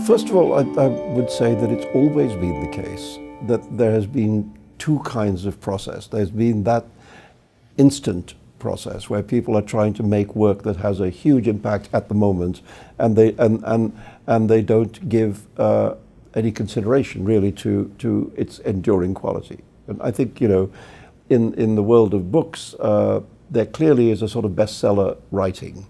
First of all, I would say that it's always been the case that there has been two kinds of process. There's been that instant process where people are trying to make work that has a huge impact at the moment, and they don't give any consideration really to its enduring quality. And I think, you know, in the world of books, there clearly is a sort of bestseller writing,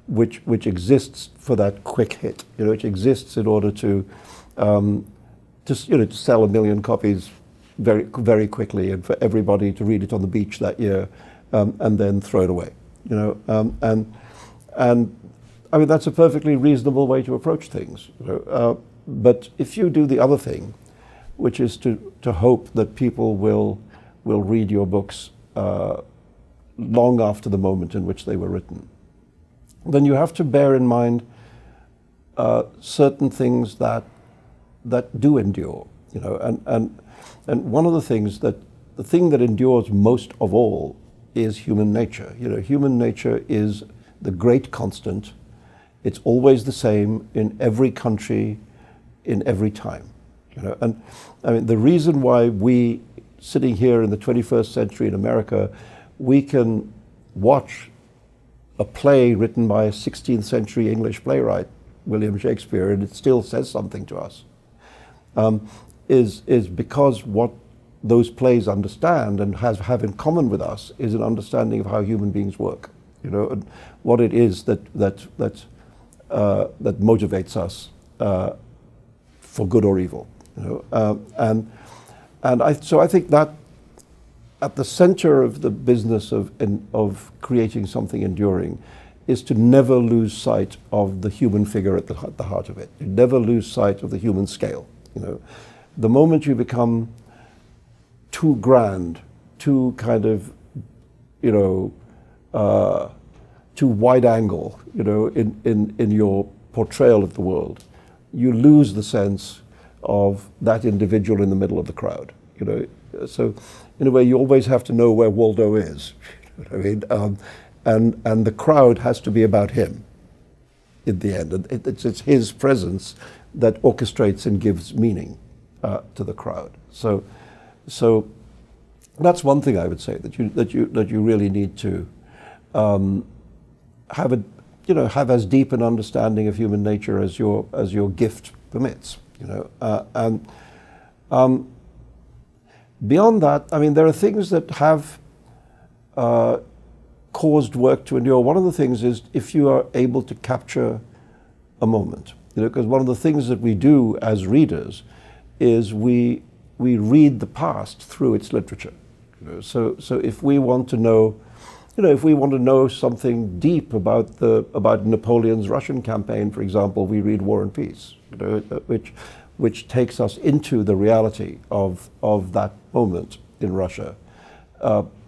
which exists for that quick hit. You know, which exists in order to just, you know, to sell 1 million copies very, very quickly, and for everybody to read it on the beach that year, and then throw it away. You know, and I mean that's a perfectly reasonable way to approach things. You know, but if you do the other thing, which is to hope that people will read your books long after the moment in which they were written, then you have to bear in mind certain things that do endure. You know, and one of the things the thing that endures most of all is human nature. You know, human nature is the great constant. It's always the same in every country, in every time. You know, and I mean the reason why we, sitting here in the 21st century in America, we can watch a play written by a 16th century English playwright, William Shakespeare, and it still says something to us, is because what those plays understand and have in common with us is an understanding of how human beings work. You know, and what it is that motivates us for good or evil. You know, so I think that at the center of the business of creating something enduring is to never lose sight of the human figure at the heart of it. You never lose sight of the human scale. You know, the moment you become too grand, too kind of, you know, too wide angle, you know, in your portrayal of the world, you lose the sense of that individual in the middle of the crowd. You know, so in a way, you always have to know where Waldo is. You know what I mean? And the crowd has to be about him in the end. And it's his presence that orchestrates and gives meaning to the crowd. So that's one thing I would say that you really need to have as deep an understanding of human nature as your gift permits. You know, and beyond that, I mean, there are things that have caused work to endure. One of the things is if you are able to capture a moment, you know, because one of the things that we do as readers is we read the past through its literature. You know, so if we want to know, you know, if we want to know something deep about Napoleon's Russian campaign, for example, we read War and Peace, you know, which takes us into the reality of that moment in Russia,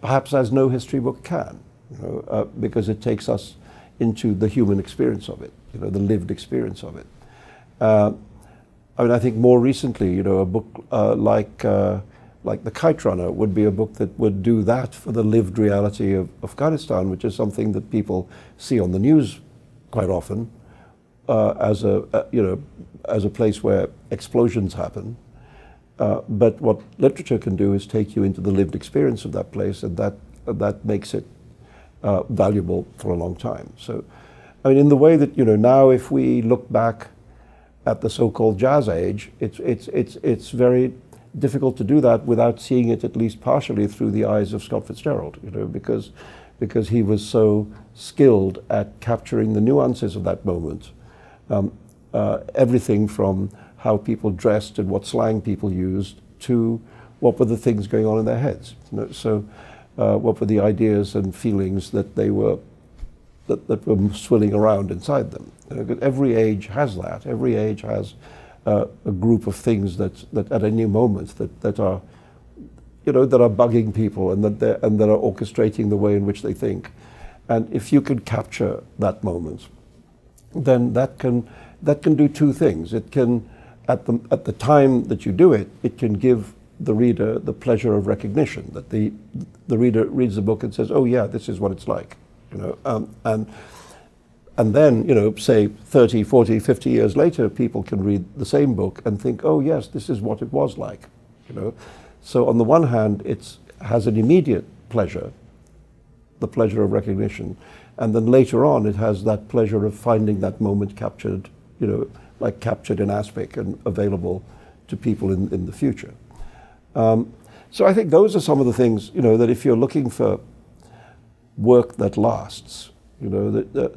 perhaps as no history book can, you know, because it takes us into the human experience of it, you know, the lived experience of it. I mean, I think more recently, you know, a book like The Kite Runner would be a book that would do that for the lived reality of Afghanistan, which is something that people see on the news quite often as a place where explosions happen. But what literature can do is take you into the lived experience of that place, and that makes it valuable for a long time. So, I mean, in the way that, you know, now if we look back at the so-called jazz age, it's very difficult to do that without seeing it at least partially through the eyes of Scott Fitzgerald, you know, because he was so skilled at capturing the nuances of that moment. Everything from how people dressed and what slang people used to what were the things going on in their heads. You know, so what were the ideas and feelings that they were that were swirling around inside them. You know, every age has that. Every age has a group of things that at any moment that are, you know, that are bugging people and that are orchestrating the way in which they think. And if you can capture that moment, then that can do two things. It can, at the time that you do it, it can give the reader the pleasure of recognition, that the reader reads the book and says, "Oh yeah, this is what it's like," you know, And then, say 30, 40, 50 years later, people can read the same book and think, oh yes, this is what it was like. So on the one hand, it has an immediate pleasure, the pleasure of recognition, and then later on it has that pleasure of finding that moment captured, like captured in aspic and available to people in the future. So I think those are some of the things, that if you're looking for work that lasts, that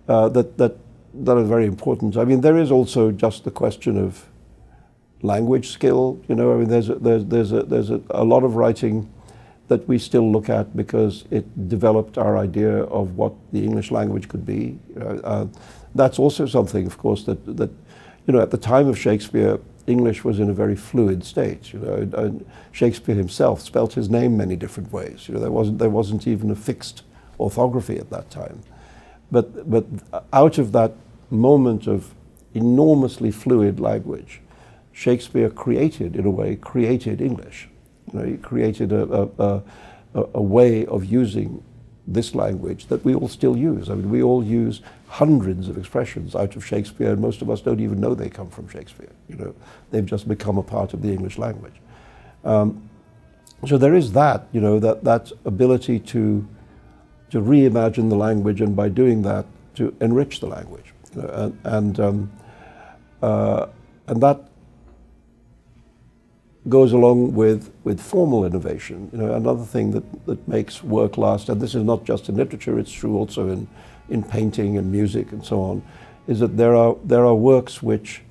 are very important. I mean, there is also just the question of language skill. I mean, there's a lot of writing that we still look at because it developed our idea of what the English language could be. That's also something, of course, that at the time of Shakespeare, English was in a very fluid state. And Shakespeare himself spelt his name many different ways. There wasn't even a fixed orthography at that time. But out of that moment of enormously fluid language, Shakespeare created English. He created a way of using this language that we all still use. I mean, we all use hundreds of expressions out of Shakespeare, and most of us don't even know they come from Shakespeare. They've just become a part of the English language. So there is that, that ability to reimagine the language, and by doing that, to enrich the language. And that goes along with formal innovation. Another thing that makes work last, and this is not just in literature, it's true also in painting and music and so on, is that there are works which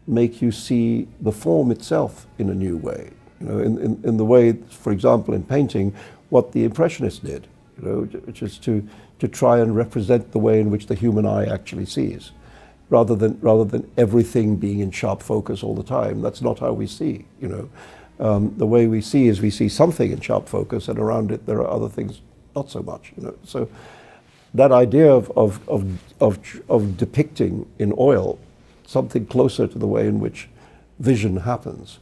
make you see the form itself in a new way. In the way, for example, in painting, what the Impressionists did, which is to try and represent the way in which the human eye actually sees, rather than everything being in sharp focus all the time. That's not how we see. The way we see is we see something in sharp focus, and around it there are other things not so much. So that idea of depicting in oil something closer to the way in which vision happens,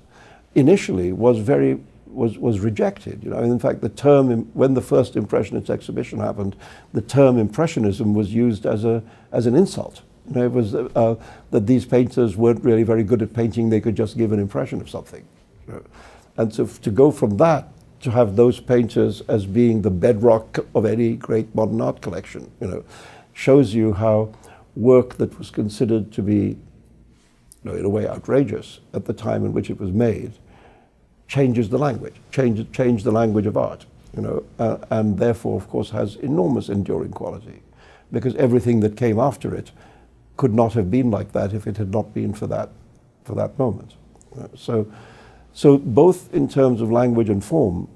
initially was rejected. In fact, the term, when the first Impressionist exhibition happened, the term Impressionism was used as an insult. It was that these painters weren't really very good at painting; they could just give an impression of something. And so to go from that to have those painters as being the bedrock of any great modern art collection, shows you how work that was considered to be, in a way, outrageous at the time in which it was made, changes the language, changed the language of art, and therefore, of course, has enormous enduring quality, because everything that came after it could not have been like that if it had not been for that moment. So both in terms of language and form,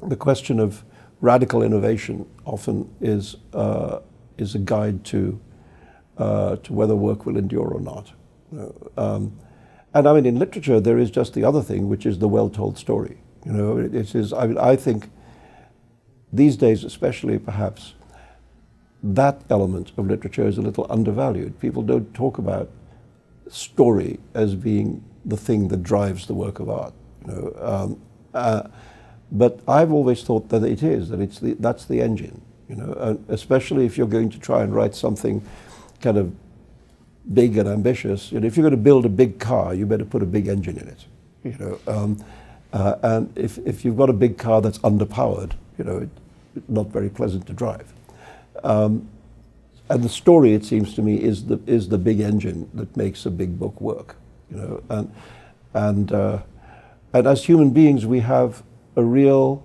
the question of radical innovation often is a guide to whether work will endure or not. And I mean, in literature, there is just the other thing, which is the well-told story. It is. I mean, I think these days, especially, perhaps that element of literature is a little undervalued. People don't talk about story as being the thing that drives the work of art. But I've always thought that it is, that that's the engine. And especially if you're going to try and write something kind of big and ambitious. If you're going to build a big car, you better put a big engine in it. And if you've got a big car that's underpowered, it's not very pleasant to drive. And the story, it seems to me, is the big engine that makes a big book work. And as human beings, we have a real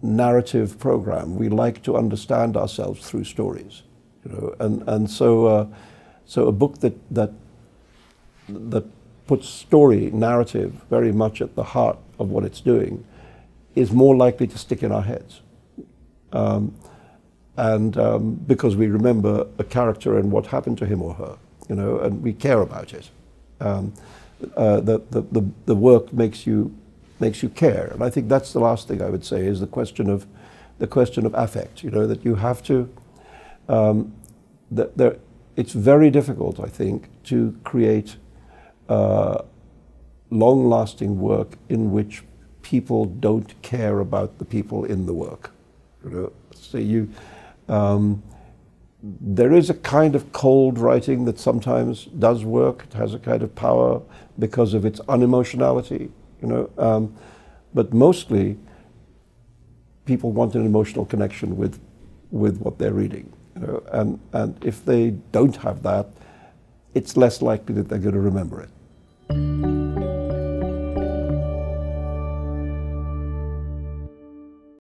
narrative program. We like to understand ourselves through stories, and so a book that puts story, narrative, very much at the heart of what it's doing, is more likely to stick in our heads. Because we remember a character and what happened to him or her, and we care about it. The work makes you care, and I think that's the last thing I would say is the question of affect. That you have to. It's very difficult, I think, to create long-lasting work in which people don't care about the people in the work. So there is a kind of cold writing that sometimes does work. It has a kind of power because of its unemotionality, you know. But mostly, people want an emotional connection with what they're reading, you know. And if they don't have that, it's less likely that they're going to remember it.